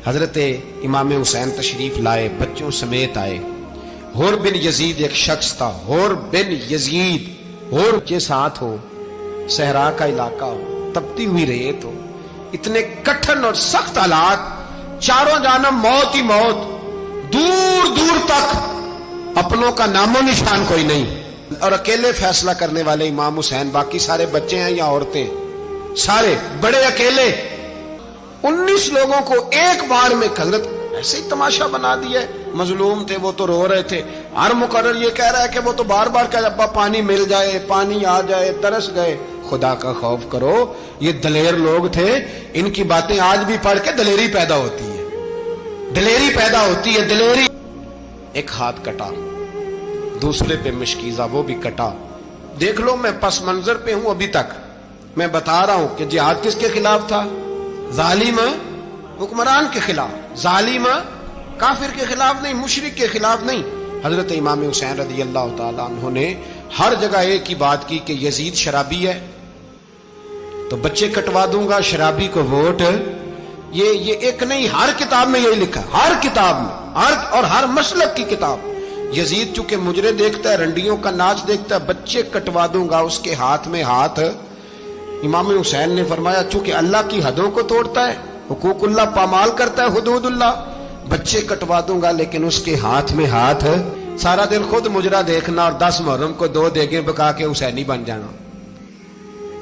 حضرت امام حسین تشریف لائے، بچوں سمیت آئے۔ ہور بن یزید ایک شخص تھا، ہور بن یزید، ہور کے ساتھ ہو، صحرا کا علاقہ ہو، تپتی ہوئی ریت ہو، اتنے کٹھن اور سخت حالات، چاروں جانب موت ہی موت، دور دور تک اپنوں کا نام و نشان کوئی نہیں، اور اکیلے فیصلہ کرنے والے امام حسین، باقی سارے بچے ہیں یا عورتیں، سارے بڑے اکیلے۔ 19 لوگوں کو ایک بار میں حضرت ایسے ہی تماشا بنا دیا ہے۔ مظلوم تھے وہ تو رو رہے تھے، ہر مقرر یہ کہہ رہا ہے کہ وہ تو بار بار کہہ ابا پانی مل جائے، پانی آ جائے، ترس گئے۔ خدا کا خوف کرو، یہ دلیر لوگ تھے، ان کی باتیں آج بھی پڑھ کے دلیری پیدا ہوتی ہے، دلیری پیدا ہوتی ہے، دلیری۔ ایک ہاتھ کٹا، دوسرے پہ مشکیزہ، وہ بھی کٹا۔ دیکھ لو میں پس منظر پہ ہوں ابھی تک، میں بتا رہا ہوں کہ جہاد کس کے خلاف تھا؟ ظالم حکمران کے خلاف، ظالم کافر کے خلاف نہیں، مشرک کے خلاف نہیں۔ حضرت امام حسین رضی اللہ تعالیٰ عنہ نے ہر جگہ ایک ہی بات کی کہ یزید شرابی ہے تو بچے کٹوا دوں گا، شرابی کو ووٹ۔ یہ ایک نہیں، ہر کتاب میں یہی لکھا، ہر کتاب میں، اور ہر مسلک کی کتاب۔ یزید چونکہ مجرے دیکھتا ہے، رنڈیوں کا ناچ دیکھتا ہے، بچے کٹوا دوں گا، اس کے ہاتھ میں ہاتھ۔ امام حسین نے فرمایا چونکہ اللہ کی حدوں کو توڑتا ہے، حقوق اللہ پامال کرتا ہے، حدود اللہ، بچے کٹوا دوں گا لیکن اس کے ہاتھ میں ہاتھ۔ سارا دن خود مجرا دیکھنا اور 10 محرم کو 2 دیگیں پکا کے حسینی بن جانا،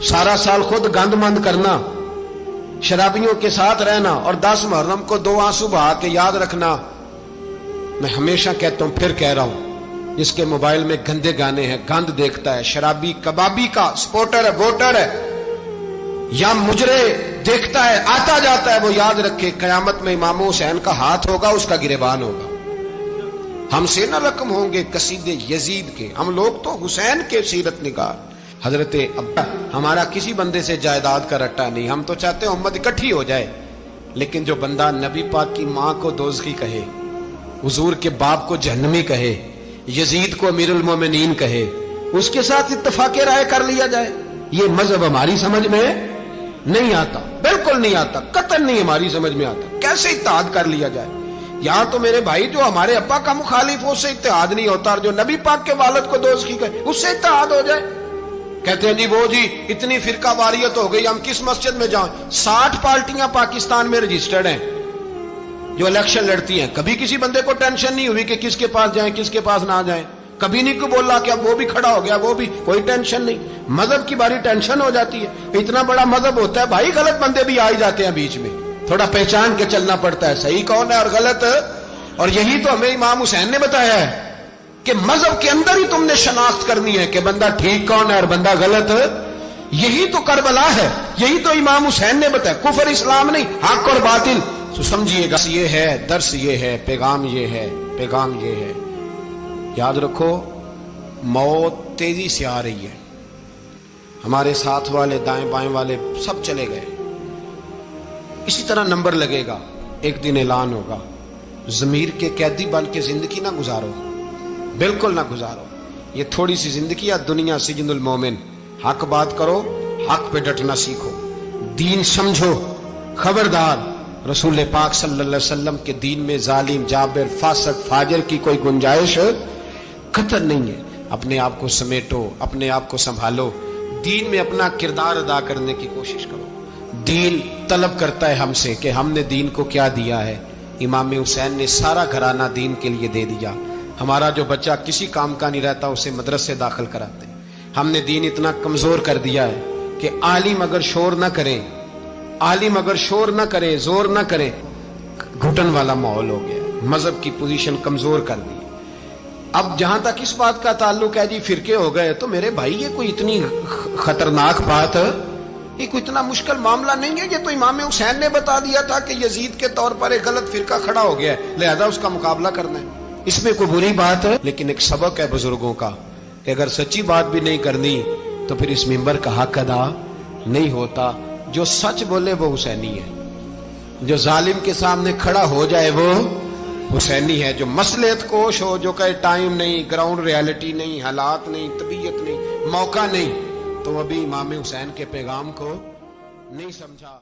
سارا سال خود گند مند کرنا، شرابیوں کے ساتھ رہنا، اور 10 محرم کو 2 آنسو بہا کے یاد رکھنا۔ میں ہمیشہ کہتا ہوں، پھر کہہ رہا ہوں، جس کے موبائل میں گندے گانے ہیں، گند دیکھتا ہے، شرابی کبابی کا سپورٹر ہے، ووٹر ہے، یا مجرے دیکھتا ہے، آتا جاتا ہے، وہ یاد رکھے قیامت میں امام حسین کا ہاتھ ہوگا، اس کا گریبان ہوگا۔ ہم سے نہ رقم ہوں گے قصیدے یزید کے، ہم لوگ تو حسین کے سیرت نگار۔ حضرت ابا ہمارا کسی بندے سے جائیداد کا رٹا نہیں، ہم تو چاہتے ہیں امت اکٹھی ہو جائے، لیکن جو بندہ نبی پاک کی ماں کو دوزخی کہے، حضور کے باپ کو جہنمی کہے، یزید کو امیر المومنین کہے، اس کے ساتھ اتفاق رائے کر لیا جائے، یہ مذہب ہماری سمجھ میں نہیں آتا، بالکل نہیں آتا، قطعاً نہیں ہماری سمجھ میں آتا۔ کیسے اتحاد کر لیا جائے؟ یہاں تو میرے بھائی جو ہمارے ابا کا مخالف ہو، اس سے اتحاد نہیں ہوتا، اور جو نبی پاک کے والد کو دوزخی کہے، اس سے اتحاد ہو جائے۔ کہتے ہیں جی وہ جی اتنی فرقہ واریت ہو گئی، ہم کس مسجد میں جائیں؟ 60 پارٹیاں پاکستان میں رجسٹرڈ ہیں جو الیکشن لڑتی ہیں، کبھی کسی بندے کو ٹینشن نہیں ہوئی کہ کس کے پاس جائیں کس کے پاس نہ جائیں، کبھی نہیں کو بولا کہ اب وہ بھی کھڑا ہو گیا، وہ بھی، کوئی ٹینشن نہیں۔ مذہب کی باری ٹینشن ہو جاتی ہے، اتنا بڑا مذہب ہوتا ہے بھائی، غلط بندے بھی آ ہی جاتے ہیں بیچ میں، تھوڑا پہچان کے چلنا پڑتا ہے صحیح کون ہے اور غلط۔ اور یہی تو ہمیں امام حسین نے بتایا ہے کہ مذہب کے اندر ہی تم نے شناخت کرنی ہے کہ بندہ ٹھیک کون ہے اور بندہ غلط۔ یہی تو کربلا ہے، یہی تو امام حسین نے بتایا، کفر اسلام نہیں، حق اور باطل۔ تو سمجھیے گا، یہ ہے درس، یہ ہے پیغام، یہ ہے پیغام، یہ ہے۔ یاد رکھو، موت تیزی سے آ رہی ہے، ہمارے ساتھ والے، دائیں بائیں والے سب چلے گئے، اسی طرح نمبر لگے گا، ایک دن اعلان ہوگا۔ ضمیر کے قیدی بن کے زندگی نہ گزارو، بالکل نہ گزارو، یہ تھوڑی سی زندگی ہے، دنیا سجن المومن۔ حق بات کرو، حق پہ ڈٹنا سیکھو، دین سمجھو، خبردار رسول پاک صلی اللہ علیہ وسلم کے دین میں ظالم، جابر، فاسق، فاجر کی کوئی گنجائش قطر نہیں ہے۔ اپنے آپ کو سمیٹو، اپنے آپ کو سنبھالو، دین میں اپنا کردار ادا کرنے کی کوشش کرو۔ دین طلب کرتا ہے ہم سے کہ ہم نے دین کو کیا دیا ہے۔ امام حسین نے سارا گھرانہ دین کے لیے دے دیا۔ ہمارا جو بچہ کسی کام کا نہیں رہتا اسے مدرسے داخل کراتے ہیں۔ ہم نے دین اتنا کمزور کر دیا ہے کہ عالم اگر شور نہ کریں، عالم اگر شور نہ کرے، زور نہ کرے، گھٹن والا ماحول ہو گیا، مذہب کی پوزیشن کمزور کر دی۔ اب جہاں تک اس بات کا تعلق ہے جی فرقے ہو گئے، تو میرے بھائی یہ کوئی اتنی خطرناک بات، یہ کوئی اتنا مشکل معاملہ نہیں ہے۔ یہ تو امام حسین نے بتا دیا تھا کہ یزید کے طور پر ایک غلط فرقہ کھڑا ہو گیا ہے، لہذا اس کا مقابلہ کرنا ہے، اس میں کوئی بری بات ہے، لیکن ایک سبق ہے بزرگوں کا کہ اگر سچی بات بھی نہیں کرنی تو پھر اس منبر کا حق ادا نہیں ہوتا۔ جو سچ بولے وہ حسینی ہے، جو ظالم کے سامنے کھڑا ہو جائے وہ حسینی ہے، جو مصلحت کوش ہو، جو کہے ٹائم نہیں، گراؤنڈ ریالٹی نہیں، حالات نہیں، طبیعت نہیں، موقع نہیں، تو ابھی امام حسین کے پیغام کو نہیں سمجھا۔